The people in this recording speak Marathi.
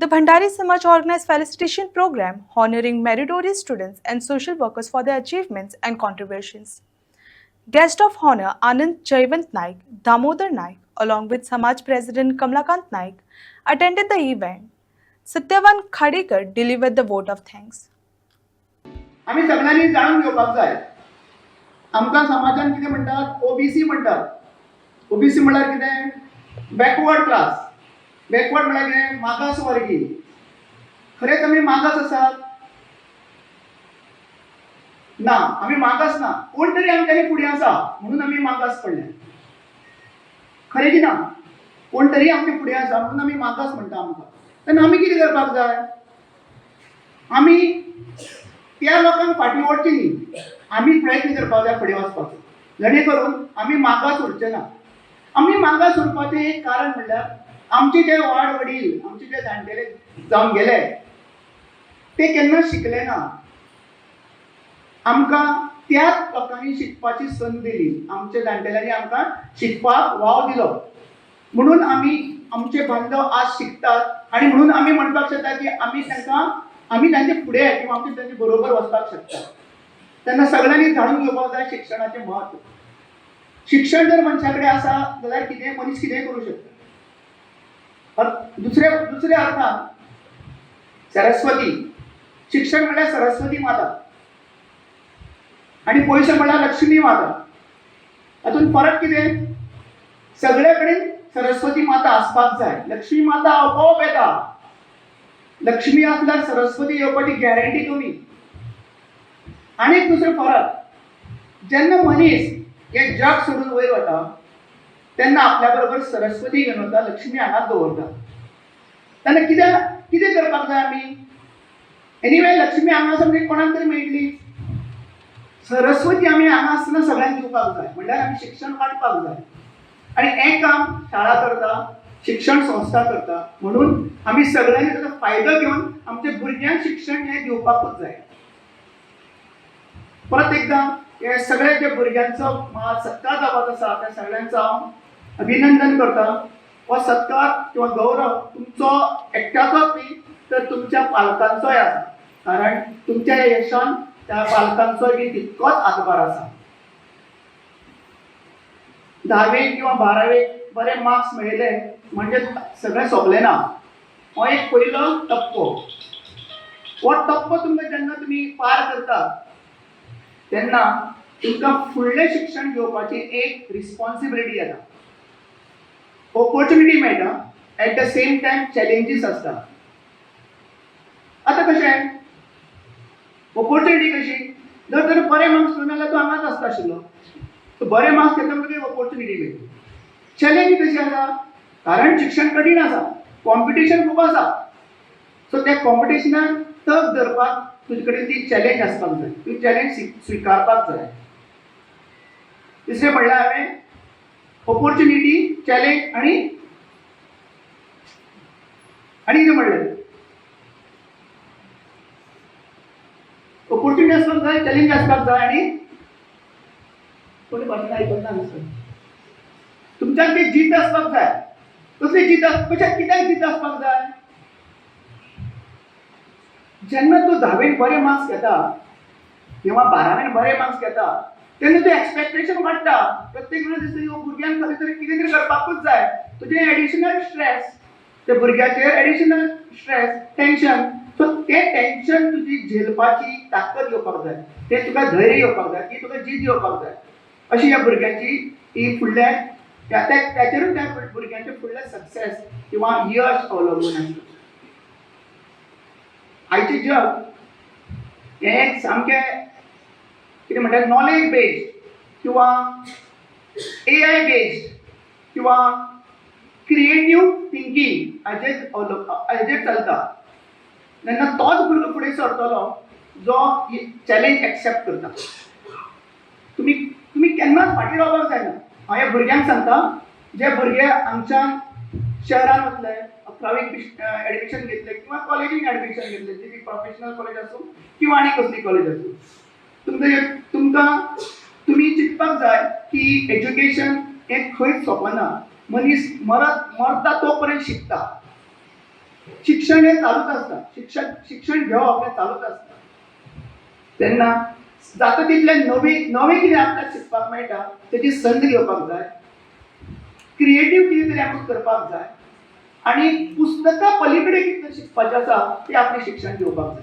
The Bhandari Samaj organized felicitation program honoring meritorious students and social workers for their achievements and contributions. Guest of honor Anand Jayvant Naik, Damodar Naik, along with Samaj President Kamlakant Naik, attended the event. Satyavan Khadekar delivered the vote of thanks. आम्ही सगळ्यांनी जाणून घेवपाक जाय आमकां समाजान कितें म्हणटात ओबीसी म्हणटात ओबीसी म्हळ्यार कितें बॅकवर्ड क्लास बॅकवर्ड म्हळ्यार कितें मागास वर्गी खरेंच आमी मागास आसात ना आमी मागास ना कोण तरी आमच्यानी फुडें आसा म्हणून आमी मागास पडले खरें की ना कोण तरी आमचे फुडें आसा म्हणून आमी मागास म्हणटा आमकां तेन्ना आमी कितें करपाक जाय आमी त्या लोकांक फाटीं ओडची न्ही आमी प्रयत्न करपाक जाय फुडें वचपाचो जेणे करून आमी मागास उरचे ना आमी मागास उरपाचें एक कारण म्हणल्यार आमचे जे वाड वडील आमचे जे जाणटेले जावन गेले ते केन्ना शिकले ना आमकां त्याच लोकांनी शिकपाची संद दिली आमच्या जाणटेल्यांनी आमकां शिकपाक वाव दिलो म्हणून आमी आमचे बांदव आज शिकतात आनी म्हणून आमी म्हणपाक शकता की आमी तांचे फुडें किंवा आमी तांचे बरोबर वचपाक शकता तेन्ना सगळ्यांनी जाणून घेवपाक जाय शिक्षणाचें म्हत्व शिक्षण जर मनशा कडेन आसा जाल्यार कितें मनीस कितेंय करूं शकता दुसरे अर्थान सरस्वती शिक्षण म्हळ्यार सरस्वती माता आनी पयशे म्हळ्यार लक्ष्मी माता हातून फरक कितें सगळे कडेन सरस्वती माता आसपाक जाय लक्ष्मी माता आपोआप येता लक्ष्मी आसल्यार सरस्वती येवपाची गॅरंटी कमी आनी दुसरो फरक जेन्ना मनीस हे जग सोडून वयर वता तेन्ना आपल्या बरोबर सरस्वती घेवन वता लक्ष्मी हांगाच दवरता तेन्ना कितें करपाक जाय आमी एनिवे लक्ष्मी हांगा आसा म्हणजे कोणाक तरी मेळटली सरस्वती आमी हांगा आसतना सगळ्यांक दिवपाक जाय म्हणल्यार आमी शिक्षण वाडपाक जाय आनी हें काम शाळा करता शिक्षण संस्था करता म्हणून आमी सगळ्यांनी ताचो फायदो घेवन आमच्या भुरग्यांक शिक्षण हें दिवपाकूच जाय परत एकदां हे सगळे जे भुरग्यांचो सत्कार जावपाचो आसा त्या सगळ्यांचो हांव अभिनंदन करता हो सत्कार किंवा गौरव तुमचो एकट्याचोच न्ही तर तुमच्या पालकांचोय आसा कारण तुमच्या यशान त्या पालकांचोय बी तितकोच हातभार आसा 10वी किंवा 12वी बरे मार्क्स मेळयले म्हणजे सगळें सोंपलें ना हो एक पयलो टप्पो हो टप्पो तुमकां जेन्ना तुमी पार करता तेन्ना तुमकां फुडलें शिक्षण घेवपाची एक रिस्पॉन्सिबिलिटी येता ऑपॉर्च्युनिटी मेळटा at the same time challenges आसता आतां कशें ऑपॉर्च्युनिटी कशी जर तर बरे मार्क्स घेवन जाल्यार तूं हांगाच आसता आशिल्लो तो बरे मार्क्स घेता म्हणजे ऑपॉर्च्युनिटी मेळटा चॅलेंज कशी आसा कारण शिक्षण कठीण आसा कॉम्पिटिशन खूब आसा सो त्या कॉम्पिटिशनाक तग धरपाक तुजे कडेन ती चॅलेंज आसपाक जाय ती चॅलेंज स्विकारपाक जाय तिसरें म्हणल्यार हांवें ऑपॉर्च्युनिटी चॅलेंज आनी कितें म्हणलें ऑपॉर्च्युनिटी आसपाक जाय चॅलेंज आसपाक जाय आनी कोणी भाशण आयकना दिसता तुमच्यान ती जीत आसपाक जाय कसली जीत कशा कित्याक जीत आसपाक जाय जेन्ना तूं 10वीन बरे मार्क्स घेता किंवा 12वीन बरे मार्क्स घेता तेन्ना तूं एक्सपेक्टेशन वाडटा प्रत्येक वेळेस दिसता भुरग्यांक खरें तरी कितें तरी करपाकूच जाय तुजें एडिशनल स्ट्रेस त्या भुरग्याचेर एडिशनल स्ट्रेस टेन्शन सो तें टेन्शन तुजी झेलपाची ताकद येवपाक जाय तें तुका धैर्य येवपाक जाय ती तुका जीत येवपाक जाय अशी ह्या भुरग्यांची ही फुडल्या त्याचेरूच त्या भुरग्यांचे फुडले सक्सेस किंवा यश अवलंबून आसता आयचे जग हें सामकें कितें म्हणटात नॉलेज बेस्ड किंवा AI बेस्ड किंवा क्रिएटीव थिंकींग हाजेर चलता तेन्ना तोच भुरगो फुडें सरतलो जो चॅलेंज एक्सेप्ट करता तुमी केन्नाच फाटीं रावपाक जायना हांव ह्या भुरग्यांक सांगता जे भुरगे आमच्यान शहरान वतले 11वीक एडमिशन घेतले किंवा कॉलेजीक एडमिशन घेतले जी प्रोफेशनल कॉलेज आसूं किंवा आनी कसली कॉलेज आसूं तुमी चिंतपाक जाय की एज्युकेशन हें खंयच सोंपना मनीस मरता तो पर्यंत शिकता शिक्षण हे चालूच असतं, शिक्षण घेवप हें चालूच असतं. तेन्ना जाता तितलें नवें कितें आपल्याक शिकपाक मेळटा तेची संद घेवपाक जाय, क्रिएटीव कितें तरी आपूण करपाक जाय, आनी पुस्तकां पलीकडे कितें शिकपाचें आसा तें आपलें शिक्षण घेवपाक जाय.